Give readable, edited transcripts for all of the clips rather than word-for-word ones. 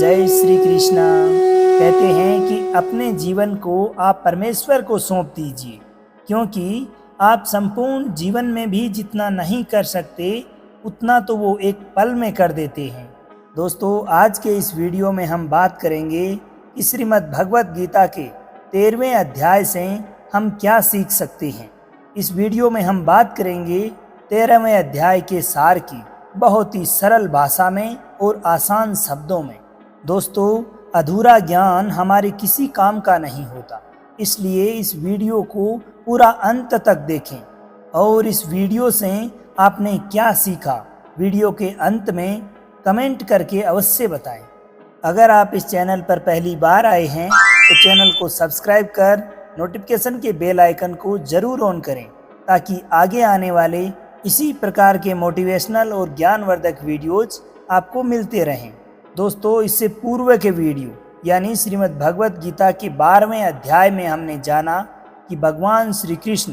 जय श्री कृष्णा। कहते हैं कि अपने जीवन को आप परमेश्वर को सौंप दीजिए, क्योंकि आप संपूर्ण जीवन में भी जितना नहीं कर सकते उतना तो वो एक पल में कर देते हैं। दोस्तों, आज के इस वीडियो में हम बात करेंगे कि श्रीमद् भगवत गीता के 13वें अध्याय से हम क्या सीख सकते हैं। इस वीडियो में हम बात करेंगे 13वें अध्याय के सार की, बहुत ही सरल भाषा में और आसान शब्दों में। दोस्तों, अधूरा ज्ञान हमारे किसी काम का नहीं होता, इसलिए इस वीडियो को पूरा अंत तक देखें और इस वीडियो से आपने क्या सीखा वीडियो के अंत में कमेंट करके अवश्य बताएं। अगर आप इस चैनल पर पहली बार आए हैं तो चैनल को सब्सक्राइब कर नोटिफिकेशन के बेल आइकन को ज़रूर ऑन करें, ताकि आगे आने वाले इसी प्रकार के मोटिवेशनल और ज्ञानवर्धक वीडियोज आपको मिलते रहें। दोस्तों, इससे पूर्व के वीडियो यानी श्रीमद् भगवत गीता के 12वें अध्याय में हमने जाना कि भगवान श्री कृष्ण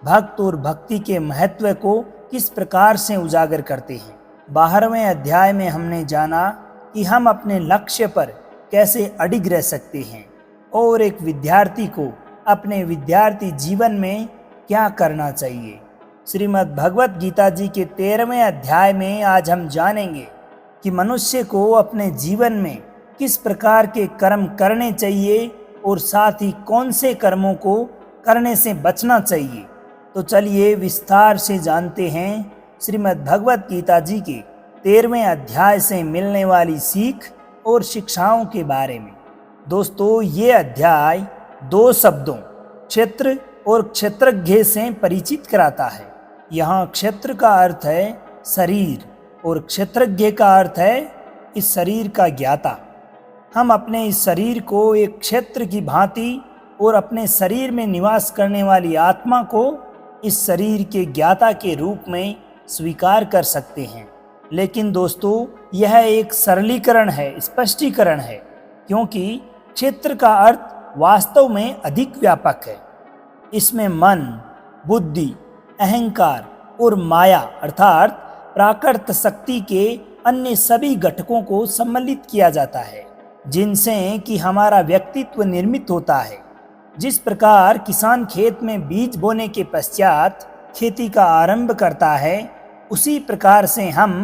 भक्त और भक्ति के महत्व को किस प्रकार से उजागर करते हैं। 12वें अध्याय में हमने जाना कि हम अपने लक्ष्य पर कैसे अडिग रह सकते हैं और एक विद्यार्थी को अपने विद्यार्थी जीवन में क्या करना चाहिए। श्रीमद् भगवत गीता जी के 13वें अध्याय में आज हम जानेंगे कि मनुष्य को अपने जीवन में किस प्रकार के कर्म करने चाहिए और साथ ही कौन से कर्मों को करने से बचना चाहिए। तो चलिए विस्तार से जानते हैं श्रीमद् भगवत गीता जी के 13वें अध्याय से मिलने वाली सीख और शिक्षाओं के बारे में। दोस्तों, ये अध्याय दो शब्दों क्षेत्र और क्षेत्रज्ञ से परिचित कराता है। यहाँ क्षेत्र का अर्थ है शरीर और क्षेत्रज्ञ का अर्थ है इस शरीर का ज्ञाता। हम अपने इस शरीर को एक क्षेत्र की भांति और अपने शरीर में निवास करने वाली आत्मा को इस शरीर के ज्ञाता के रूप में स्वीकार कर सकते हैं। लेकिन दोस्तों, यह एक सरलीकरण है, स्पष्टीकरण है, क्योंकि क्षेत्र का अर्थ वास्तव में अधिक व्यापक है। इसमें मन, बुद्धि, अहंकार और माया अर्थात प्राकृत शक्ति के अन्य सभी घटकों को सम्मिलित किया जाता है, जिनसे कि हमारा व्यक्तित्व निर्मित होता है। जिस प्रकार किसान खेत में बीज बोने के पश्चात खेती का आरंभ करता है, उसी प्रकार से हम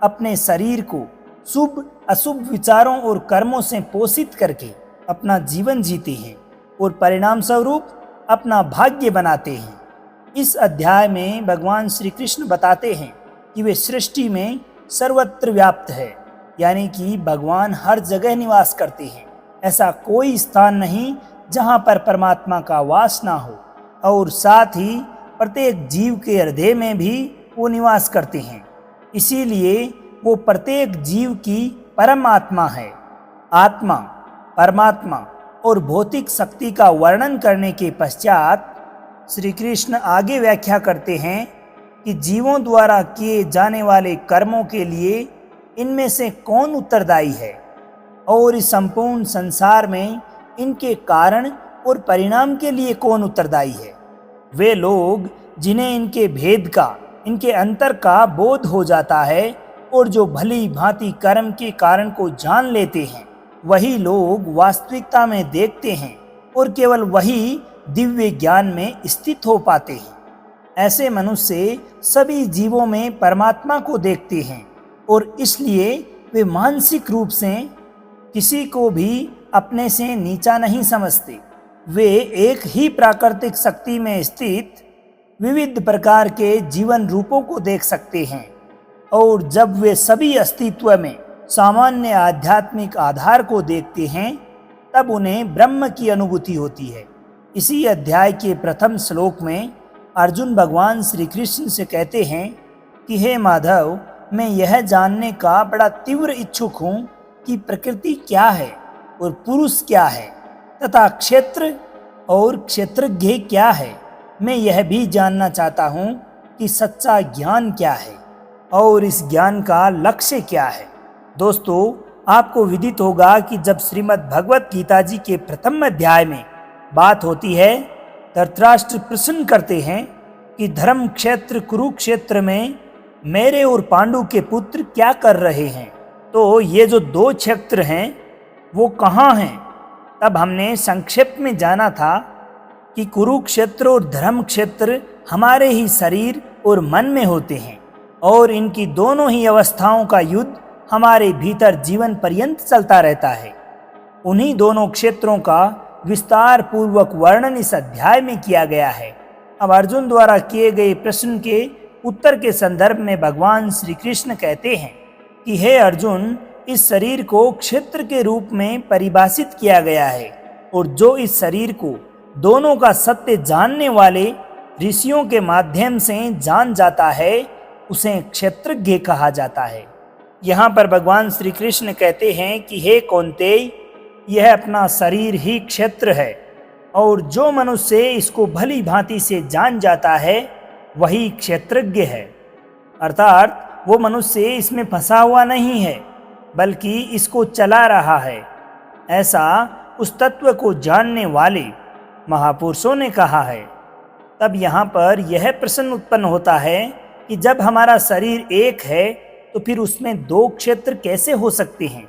अपने शरीर को शुभ अशुभ विचारों और कर्मों से पोषित करके अपना जीवन जीते हैं और परिणाम स्वरूप अपना भाग्य बनाते हैं। इस अध्याय में भगवान श्री कृष्ण बताते हैं कि वे सृष्टि में सर्वत्र व्याप्त है, यानी कि भगवान हर जगह निवास करते हैं। ऐसा कोई स्थान नहीं जहाँ पर परमात्मा का वास ना हो, और साथ ही प्रत्येक जीव के हृदय में भी वो निवास करते हैं। इसीलिए वो प्रत्येक जीव की परम आत्मा है। आत्मा, परमात्मा और भौतिक शक्ति का वर्णन करने के पश्चात श्री कृष्ण आगे व्याख्या करते हैं कि जीवों द्वारा किए जाने वाले कर्मों के लिए इनमें से कौन उत्तरदायी है और इस संपूर्ण संसार में इनके कारण और परिणाम के लिए कौन उत्तरदायी है। वे लोग जिन्हें इनके भेद का, इनके अंतर का बोध हो जाता है और जो भली भांति कर्म के कारण को जान लेते हैं, वही लोग वास्तविकता में देखते हैं और केवल वही दिव्य ज्ञान में स्थित हो पाते हैं। ऐसे मनुष्य सभी जीवों में परमात्मा को देखते हैं और इसलिए वे मानसिक रूप से किसी को भी अपने से नीचा नहीं समझते। वे एक ही प्राकृतिक शक्ति में स्थित विविध प्रकार के जीवन रूपों को देख सकते हैं, और जब वे सभी अस्तित्व में सामान्य आध्यात्मिक आधार को देखते हैं, तब उन्हें ब्रह्म की अनुभूति होती है। इसी अध्याय के प्रथम श्लोक में अर्जुन भगवान श्री कृष्ण से कहते हैं कि हे माधव, मैं यह जानने का बड़ा तीव्र इच्छुक हूँ कि प्रकृति क्या है और पुरुष क्या है, तथा क्षेत्र और क्षेत्रज्ञ क्या है। मैं यह भी जानना चाहता हूँ कि सच्चा ज्ञान क्या है और इस ज्ञान का लक्ष्य क्या है। दोस्तों, आपको विदित होगा कि जब श्रीमद् भगवत गीता जी के प्रथम अध्याय में बात होती है, धृतराष्ट्र प्रश्न करते हैं कि धर्म क्षेत्र कुरुक्षेत्र में मेरे और पांडु के पुत्र क्या कर रहे हैं। तो ये जो दो क्षेत्र हैं वो कहाँ हैं? तब हमने संक्षेप में जाना था कि कुरुक्षेत्र और धर्म क्षेत्र हमारे ही शरीर और मन में होते हैं और इनकी दोनों ही अवस्थाओं का युद्ध हमारे भीतर जीवन पर्यंत चलता रहता है। उन्हीं दोनों क्षेत्रों का विस्तार पूर्वक वर्णन इस अध्याय में किया गया है। अब अर्जुन द्वारा किए गए प्रश्न के उत्तर के संदर्भ में भगवान श्री कृष्ण कहते हैं कि हे अर्जुन, इस शरीर को क्षेत्र के रूप में परिभाषित किया गया है और जो इस शरीर को दोनों का सत्य जानने वाले ऋषियों के माध्यम से जान जाता है उसे क्षेत्रज्ञ कहा जाता है। यहाँ पर भगवान श्री कृष्ण कहते हैं कि हे कौन्तेय, यह अपना शरीर ही क्षेत्र है और जो मनुष्य इसको भली भांति से जान जाता है वही क्षेत्रज्ञ है। अर्थात वो मनुष्य इसमें फंसा हुआ नहीं है बल्कि इसको चला रहा है, ऐसा उस तत्व को जानने वाले महापुरुषों ने कहा है। तब यहाँ पर यह प्रश्न उत्पन्न होता है कि जब हमारा शरीर एक है तो फिर उसमें दो क्षेत्र कैसे हो सकते हैं?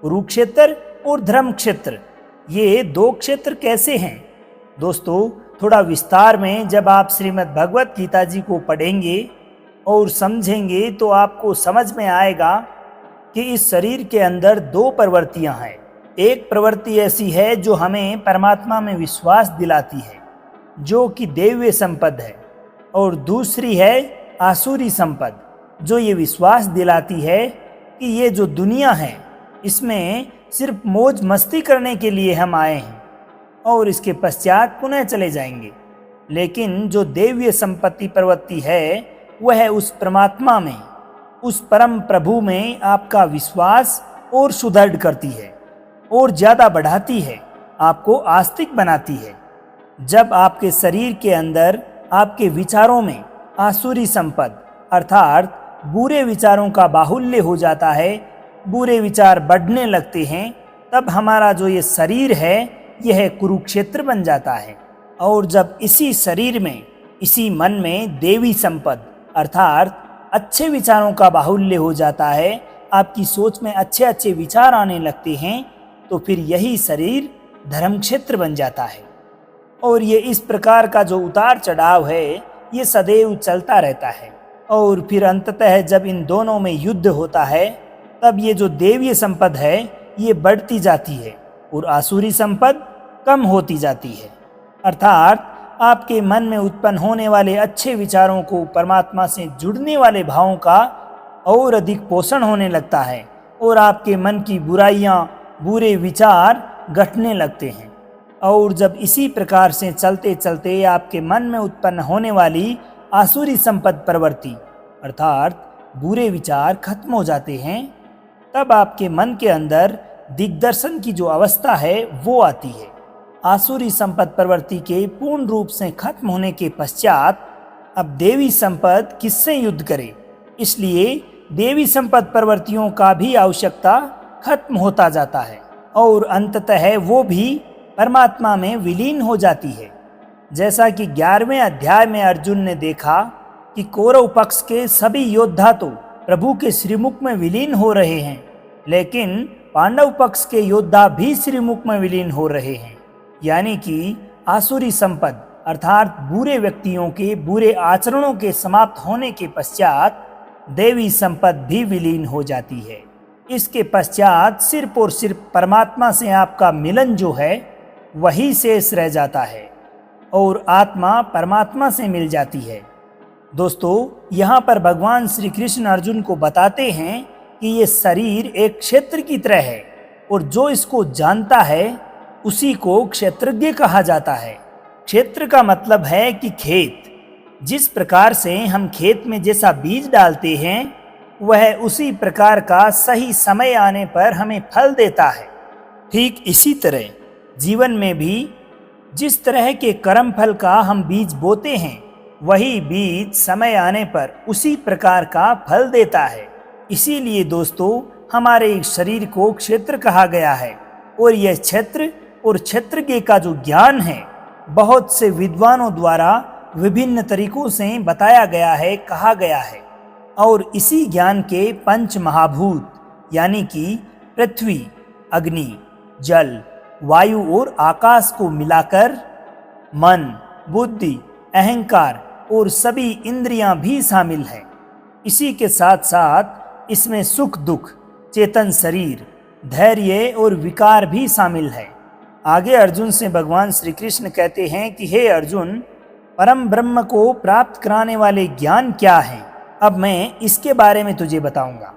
कुरुक्षेत्र और धर्म क्षेत्र, ये दो क्षेत्र कैसे हैं? दोस्तों, थोड़ा विस्तार में जब आप श्रीमद् भगवत गीता जी को पढ़ेंगे और समझेंगे तो आपको समझ में आएगा कि इस शरीर के अंदर दो प्रवृत्तियां हैं। एक प्रवृत्ति ऐसी है जो हमें परमात्मा में विश्वास दिलाती है, जो कि दैवीय संपद है, और दूसरी है आसुरी संपद, जो ये विश्वास दिलाती है कि ये जो दुनिया है इसमें सिर्फ मौज मस्ती करने के लिए हम आए हैं और इसके पश्चात पुनः चले जाएंगे। लेकिन जो दैवीय संपत्ति प्रवृत्ति है वह उस परमात्मा में, उस परम प्रभु में आपका विश्वास और सुदृढ़ करती है और ज़्यादा बढ़ाती है, आपको आस्तिक बनाती है। जब आपके शरीर के अंदर आपके विचारों में आसुरी संपद अर्थात बुरे विचारों का बाहुल्य हो जाता है, बुरे विचार बढ़ने लगते हैं, तब हमारा जो ये शरीर है यह कुरुक्षेत्र बन जाता है। और जब इसी शरीर में, इसी मन में देवी संपद अर्थात अच्छे विचारों का बाहुल्य हो जाता है, आपकी सोच में अच्छे अच्छे विचार आने लगते हैं, तो फिर यही शरीर धर्म क्षेत्र बन जाता है। और ये इस प्रकार का जो उतार चढ़ाव है ये सदैव चलता रहता है। और फिर अंततः जब इन दोनों में युद्ध होता है तब ये जो देवीय संपद है ये बढ़ती जाती है और आसुरी संपद कम होती जाती है। अर्थात आपके मन में उत्पन्न होने वाले अच्छे विचारों को परमात्मा से जुड़ने वाले भावों का और अधिक पोषण होने लगता है और आपके मन की बुराइयां, बुरे विचार घटने लगते हैं। और जब इसी प्रकार से चलते चलते आपके मन में उत्पन्न होने वाली आसुरी संपद प्रवृत्ति अर्थात बुरे विचार खत्म हो जाते हैं, तब आपके मन के अंदर दिग्दर्शन की जो अवस्था है वो आती है। आसुरी संपद प्रवृत्ति के पूर्ण रूप से खत्म होने के पश्चात अब देवी संपद किससे युद्ध करे, इसलिए देवी संपद प्रवृत्तियों का भी आवश्यकता खत्म होता जाता है और अंततः वो भी परमात्मा में विलीन हो जाती है। जैसा कि 11वें अध्याय में अर्जुन ने देखा कि कौरव पक्ष के सभी योद्धा तो प्रभु के श्रीमुख में विलीन हो रहे हैं, लेकिन पांडव पक्ष के योद्धा भी श्रीमुख में विलीन हो रहे हैं। यानी कि आसुरी संपद अर्थात बुरे व्यक्तियों के बुरे आचरणों के समाप्त होने के पश्चात देवी संपद भी विलीन हो जाती है। इसके पश्चात सिर्फ और सिर्फ परमात्मा से आपका मिलन जो है वही शेष रह जाता है और आत्मा परमात्मा से मिल जाती है। दोस्तों, यहाँ पर भगवान श्री कृष्ण अर्जुन को बताते हैं कि ये शरीर एक क्षेत्र की तरह है और जो इसको जानता है उसी को क्षेत्रज्ञ कहा जाता है। क्षेत्र का मतलब है कि खेत, जिस प्रकार से हम खेत में जैसा बीज डालते हैं वह उसी प्रकार का सही समय आने पर हमें फल देता है। ठीक इसी तरह जीवन में भी जिस तरह के कर्म फल का हम बीज बोते हैं वही बीज समय आने पर उसी प्रकार का फल देता है। इसीलिए दोस्तों, हमारे इस शरीर को क्षेत्र कहा गया है और यह क्षेत्र और क्षेत्रज्ञ का जो ज्ञान है बहुत से विद्वानों द्वारा विभिन्न तरीकों से बताया गया है, कहा गया है। और इसी ज्ञान के पंच महाभूत यानी कि पृथ्वी, अग्नि, जल, वायु और आकाश को मिलाकर मन, बुद्धि, अहंकार और सभी इंद्रियां भी शामिल हैं। इसी के साथ साथ इसमें सुख दुख, चेतन शरीर, धैर्य और विकार भी शामिल है। आगे अर्जुन से भगवान श्री कृष्ण कहते हैं कि हे अर्जुन, परम ब्रह्म को प्राप्त कराने वाले ज्ञान क्या है? अब मैं इसके बारे में तुझे बताऊंगा।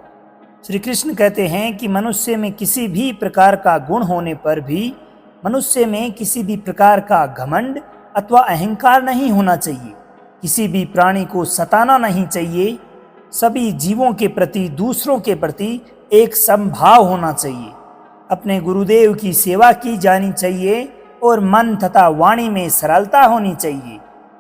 श्री कृष्ण कहते हैं कि मनुष्य में किसी भी प्रकार का गुण होने पर भी मनुष्य में किसी भी प्रकार का घमंड अथवा अहंकार नहीं होना चाहिए। किसी भी प्राणी को सताना नहीं चाहिए। सभी जीवों के प्रति, दूसरों के प्रति एक समभाव होना चाहिए। अपने गुरुदेव की सेवा की जानी चाहिए और मन तथा वाणी में सरलता होनी चाहिए।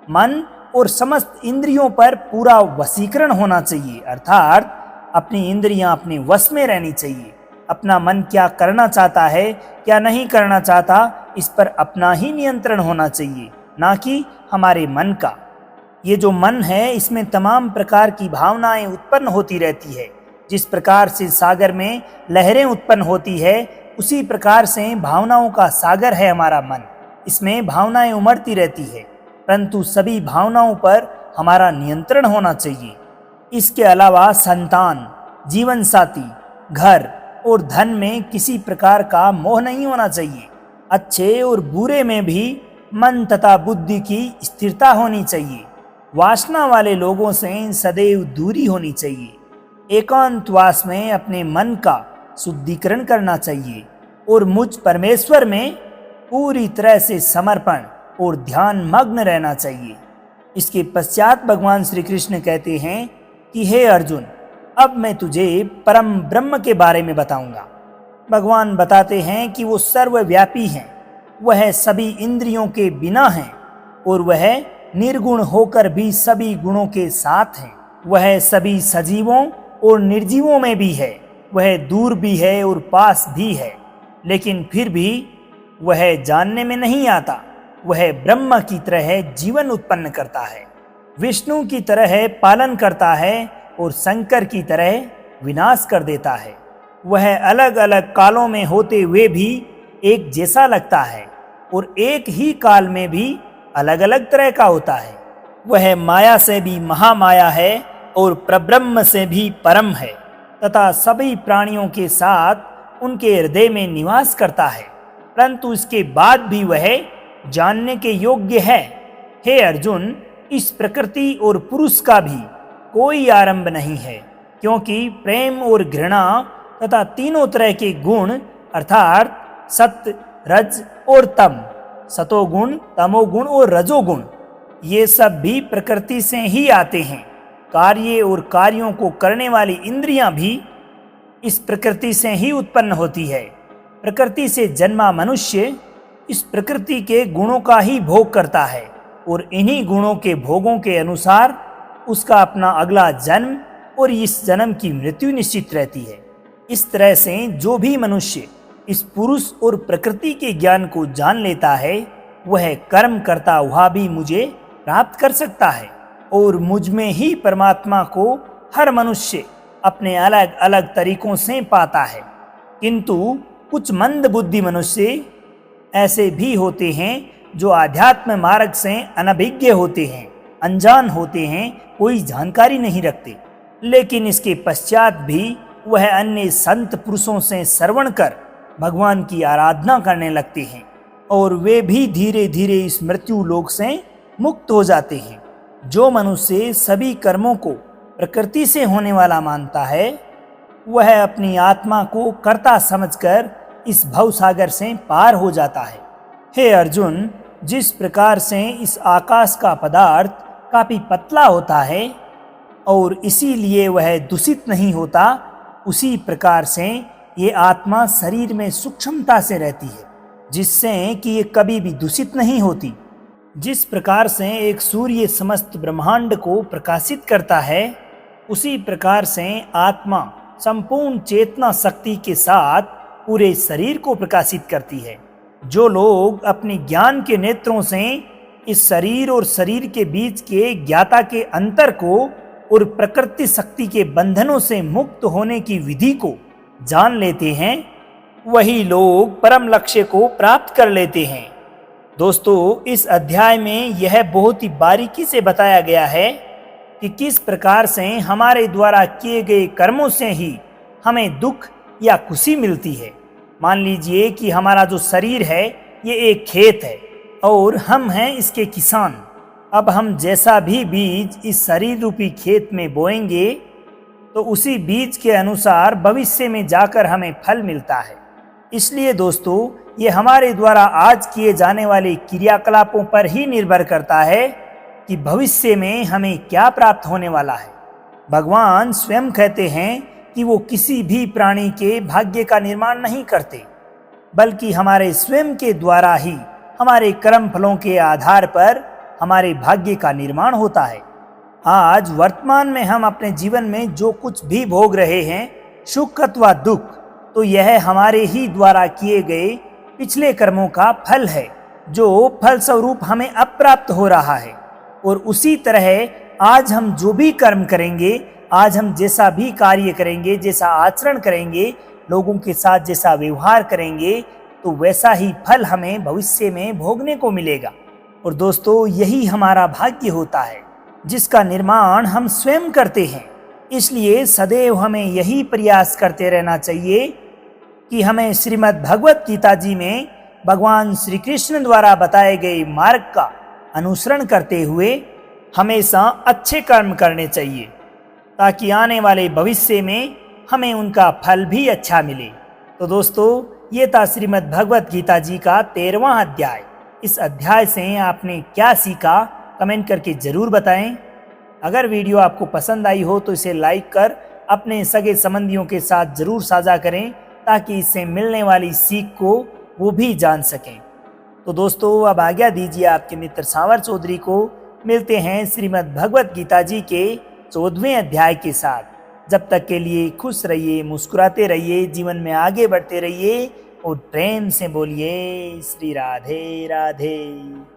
मन और समस्त इंद्रियों पर पूरा वशीकरण होना चाहिए, अर्थात अपनी इंद्रियां अपने वश में रहनी चाहिए। अपना मन क्या करना चाहता है, क्या नहीं करना चाहता, इस पर अपना ही नियंत्रण होना चाहिए, ना कि हमारे मन का। ये जो मन है, इसमें तमाम प्रकार की भावनाएं उत्पन्न होती रहती है। जिस प्रकार से सागर में लहरें उत्पन्न होती है, उसी प्रकार से भावनाओं का सागर है हमारा मन। इसमें भावनाएं उमड़ती रहती है, परंतु सभी भावनाओं पर हमारा नियंत्रण होना चाहिए। इसके अलावा संतान, जीवन साथी, घर और धन में किसी प्रकार का मोह नहीं होना चाहिए। अच्छे और बुरे में भी मन तथा बुद्धि की स्थिरता होनी चाहिए। वासना वाले लोगों से सदैव दूरी होनी चाहिए। एकांतवास में अपने मन का शुद्धिकरण करना चाहिए और मुझ परमेश्वर में पूरी तरह से समर्पण और ध्यान मग्न रहना चाहिए। इसके पश्चात भगवान श्री कृष्ण कहते हैं कि हे अर्जुन, अब मैं तुझे परम ब्रह्म के बारे में बताऊंगा। भगवान बताते हैं कि वो सर्वव्यापी हैं, वह सभी इंद्रियों के बिना हैं और वह निर्गुण होकर भी सभी गुणों के साथ हैं। वह सभी सजीवों और निर्जीवों में भी है, वह दूर भी है और पास भी है, लेकिन फिर भी वह जानने में नहीं आता। वह ब्रह्म की तरह जीवन उत्पन्न करता है, विष्णु की तरह पालन करता है और शंकर की तरह विनाश कर देता है। वह अलग अलग कालों में होते हुए भी एक जैसा लगता है और एक ही काल में भी अलग अलग तरह का होता है। वह माया से भी महामाया है और प्रब्रह्म से भी परम है तथा सभी प्राणियों के साथ उनके हृदय में निवास करता है, परंतु इसके बाद भी वह जानने के योग्य है। हे अर्जुन, इस प्रकृति और पुरुष का भी कोई आरंभ नहीं है, क्योंकि प्रेम और घृणा तथा तीनों तरह के गुण अर्थात सत्य, रज और तम, सतोगुण, तमोगुण और रजोगुण, ये सब भी प्रकृति से ही आते हैं। कार्य और कार्यों को करने वाली इंद्रियां भी इस प्रकृति से ही उत्पन्न होती है। प्रकृति से जन्मा मनुष्य इस प्रकृति के गुणों का ही भोग करता है और इन्हीं गुणों के भोगों के अनुसार उसका अपना अगला जन्म और इस जन्म की मृत्यु निश्चित रहती है। इस तरह से जो भी मनुष्य इस पुरुष और प्रकृति के ज्ञान को जान लेता है, वह कर्म करता हुआ भी मुझे प्राप्त कर सकता है और मुझ में ही परमात्मा को हर मनुष्य अपने अलग अलग तरीकों से पाता है। किंतु कुछ मंद बुद्धि मनुष्य ऐसे भी होते हैं जो आध्यात्म मार्ग से अनभिज्ञ होते हैं, अनजान होते हैं, कोई जानकारी नहीं रखते, लेकिन इसके पश्चात भी वह अन्य संत पुरुषों से श्रवण कर भगवान की आराधना करने लगते हैं और वे भी धीरे धीरे इस मृत्यु लोक से मुक्त हो जाते हैं। जो मनुष्य सभी कर्मों को प्रकृति से होने वाला मानता है, वह अपनी आत्मा को कर्ता समझकर इस भवसागर से पार हो जाता है। हे अर्जुन, जिस प्रकार से इस आकाश का पदार्थ काफी पतला होता है और इसीलिए वह दूषित नहीं होता, उसी प्रकार से ये आत्मा शरीर में सूक्ष्मता से रहती है, जिससे कि ये कभी भी दूषित नहीं होती। जिस प्रकार से एक सूर्य समस्त ब्रह्मांड को प्रकाशित करता है, उसी प्रकार से आत्मा संपूर्ण चेतना शक्ति के साथ पूरे शरीर को प्रकाशित करती है। जो लोग अपने ज्ञान के नेत्रों से इस शरीर और शरीर के बीच के ज्ञाता के अंतर को और प्रकृति शक्ति के बंधनों से मुक्त होने की विधि को जान लेते हैं, वही लोग परम लक्ष्य को प्राप्त कर लेते हैं। दोस्तों, इस अध्याय में यह बहुत ही बारीकी से बताया गया है कि किस प्रकार से हमारे द्वारा किए गए कर्मों से ही हमें दुख या खुशी मिलती है। मान लीजिए कि हमारा जो शरीर है ये एक खेत है और हम हैं इसके किसान। अब हम जैसा भी बीज इस शरीर रूपी खेत में बोएंगे तो उसी बीज के अनुसार भविष्य में जाकर हमें फल मिलता है। इसलिए दोस्तों, ये हमारे द्वारा आज किए जाने वाले क्रियाकलापों पर ही निर्भर करता है कि भविष्य में हमें क्या प्राप्त होने वाला है। भगवान स्वयं कहते हैं कि वो किसी भी प्राणी के भाग्य का निर्माण नहीं करते, बल्कि हमारे स्वयं के द्वारा ही हमारे कर्म फलों के आधार पर हमारे भाग्य का निर्माण होता है। आज वर्तमान में हम अपने जीवन में जो कुछ भी भोग रहे हैं, सुख अथवा दुख, तो यह हमारे ही द्वारा किए गए पिछले कर्मों का फल है, जो फल स्वरूप हमें अब प्राप्त हो रहा है। और उसी तरह आज हम जो भी कर्म करेंगे, आज हम जैसा भी कार्य करेंगे, जैसा आचरण करेंगे, लोगों के साथ जैसा व्यवहार करेंगे, तो वैसा ही फल हमें भविष्य में भोगने को मिलेगा। और दोस्तों, यही हमारा भाग्य होता है जिसका निर्माण हम स्वयं करते हैं। इसलिए सदैव हमें यही प्रयास करते रहना चाहिए कि हमें श्रीमद् भगवत गीता जी में भगवान श्री कृष्ण द्वारा बताए गए मार्ग का अनुसरण करते हुए हमेशा अच्छे कर्म करने चाहिए, ताकि आने वाले भविष्य में हमें उनका फल भी अच्छा मिले। तो दोस्तों, ये था श्रीमद् भगवत गीता जी का 13वां अध्याय। इस अध्याय से आपने क्या सीखा, कमेंट करके जरूर बताएं। अगर वीडियो आपको पसंद आई हो तो इसे लाइक कर अपने सगे संबंधियों के साथ जरूर साझा करें, ताकि इससे मिलने वाली सीख को वो भी जान सकें। तो दोस्तों, अब आज्ञा दीजिए आपके मित्र सांवर चौधरी को। मिलते हैं श्रीमद् भगवत गीता जी के 14वें अध्याय के साथ। जब तक के लिए खुश रहिए, मुस्कुराते रहिए, जीवन में आगे बढ़ते रहिए और प्रेम से बोलिए श्री राधे राधे।